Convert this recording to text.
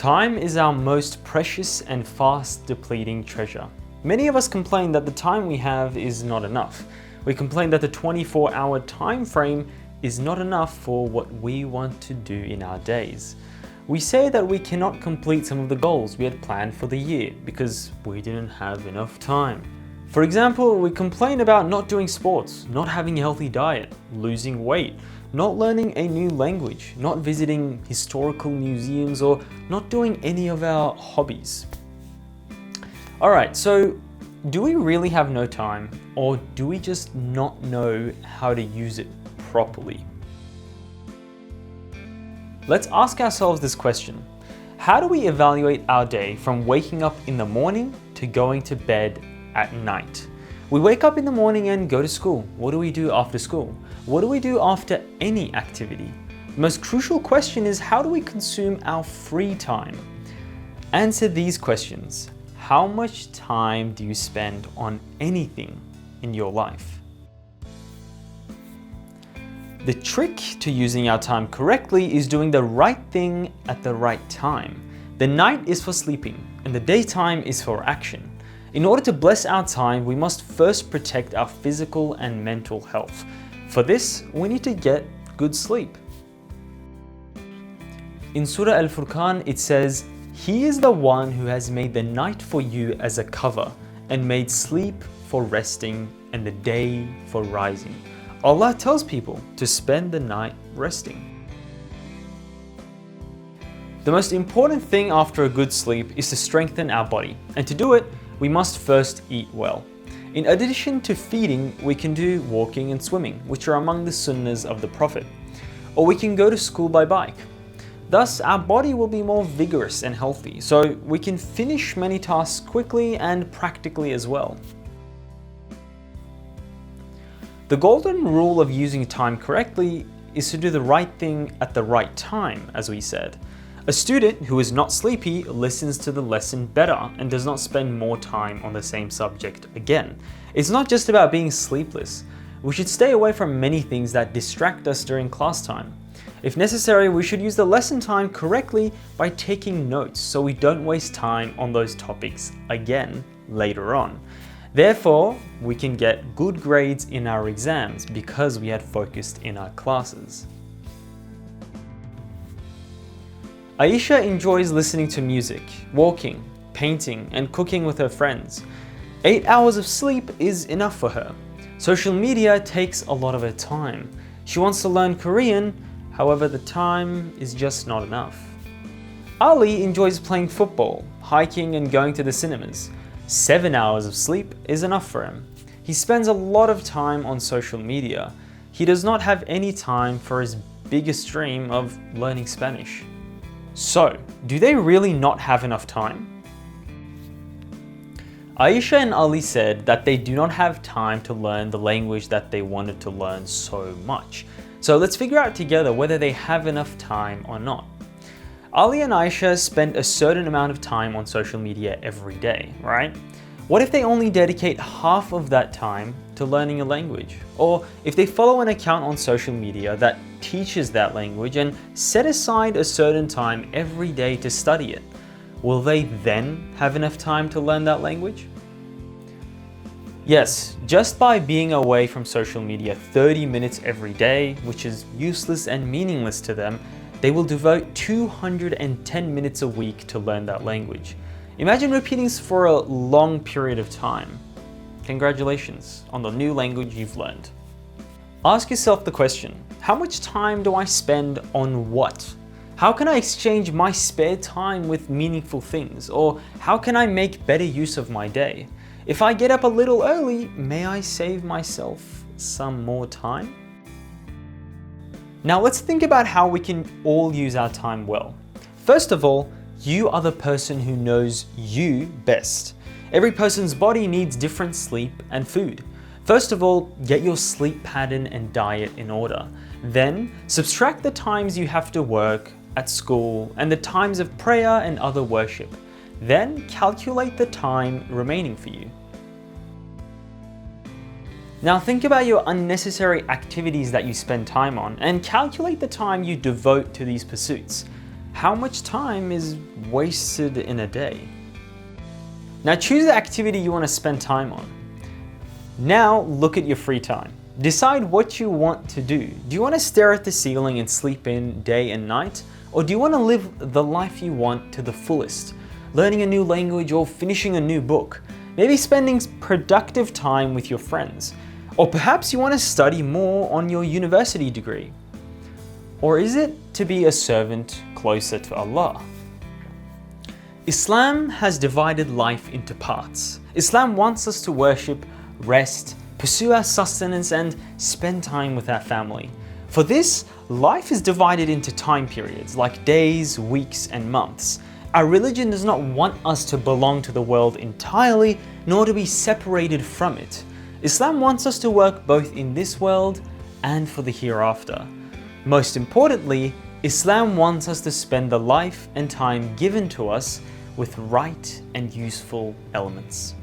Time is our most precious and fast depleting treasure. Many of us complain that the time we have is not enough. We complain that the 24-hour time frame is not enough for what we want to do in our days. We say that we cannot complete some of the goals we had planned for the year because we didn't have enough time. For example, we complain about not doing sports, not having a healthy diet, losing weight, not learning a new language, not visiting historical museums, or not doing any of our hobbies. Alright, so do we really have no time, or do we just not know how to use it properly? Let's ask ourselves this question. How do we evaluate our day from waking up in the morning to going to bed at night? We wake up in the morning and go to school. What do we do after school? What do we do after any activity? The most crucial question is, how do we consume our free time? Answer these questions. How much time do you spend on anything in your life? The trick to using our time correctly is doing the right thing at the right time. The night is for sleeping and the daytime is for action. In order to bless our time, we must first protect our physical and mental health. For this, we need to get good sleep. In Surah Al-Furqan, it says, "He is the one who has made the night for you as a cover and made sleep for resting and the day for rising." Allah tells people to spend the night resting. The most important thing after a good sleep is to strengthen our body, and to do it, we must first eat well. In addition to feeding, we can do walking and swimming, which are among the sunnahs of the Prophet. Or we can go to school by bike. Thus, our body will be more vigorous and healthy, so we can finish many tasks quickly and practically as well. The golden rule of using time correctly is to do the right thing at the right time, as we said. A student who is not sleepy listens to the lesson better and does not spend more time on the same subject again. It's not just about being sleepless. We should stay away from many things that distract us during class time. If necessary, we should use the lesson time correctly by taking notes so we don't waste time on those topics again later on. Therefore, we can get good grades in our exams because we had focused in our classes. Aisha enjoys listening to music, walking, painting, and cooking with her friends. 8 hours of sleep is enough for her. Social media takes a lot of her time. She wants to learn Korean, however the time is just not enough. Ali enjoys playing football, hiking, and going to the cinemas. 7 hours of sleep is enough for him. He spends a lot of time on social media. He does not have any time for his biggest dream of learning Spanish. So, do they really not have enough time? Aisha and Ali said that they do not have time to learn the language that they wanted to learn so much. So let's figure out together whether they have enough time or not. Ali and Aisha spend a certain amount of time on social media every day, right? What if they only dedicate half of that time to learning a language? Or if they follow an account on social media that teaches that language and set aside a certain time every day to study it, will they then have enough time to learn that language? Yes, just by being away from social media 30 minutes every day, which is useless and meaningless to them, they will devote 210 minutes a week to learn that language. Imagine repeating this for a long period of time. Congratulations on the new language you've learned. Ask yourself the question, how much time do I spend on what? How can I exchange my spare time with meaningful things? Or how can I make better use of my day? If I get up a little early, may I save myself some more time? Now let's think about how we can all use our time well. First of all, you are the person who knows you best. Every person's body needs different sleep and food. First of all, get your sleep pattern and diet in order. Then, subtract the times you have to work, at school, and the times of prayer and other worship. Then, calculate the time remaining for you. Now think about your unnecessary activities that you spend time on and calculate the time you devote to these pursuits. How much time is wasted in a day? Now choose the activity you want to spend time on. Now look at your free time. Decide what you want to do. Do you want to stare at the ceiling and sleep in day and night? Or do you want to live the life you want to the fullest? Learning a new language or finishing a new book? Maybe spending productive time with your friends? Or perhaps you want to study more on your university degree? Or is it to be a servant closer to Allah? Islam has divided life into parts. Islam wants us to worship, rest, pursue our sustenance, and spend time with our family. For this, life is divided into time periods like days, weeks, and months. Our religion does not want us to belong to the world entirely, nor to be separated from it. Islam wants us to work both in this world and for the hereafter. Most importantly, Islam wants us to spend the life and time given to us with right and useful elements.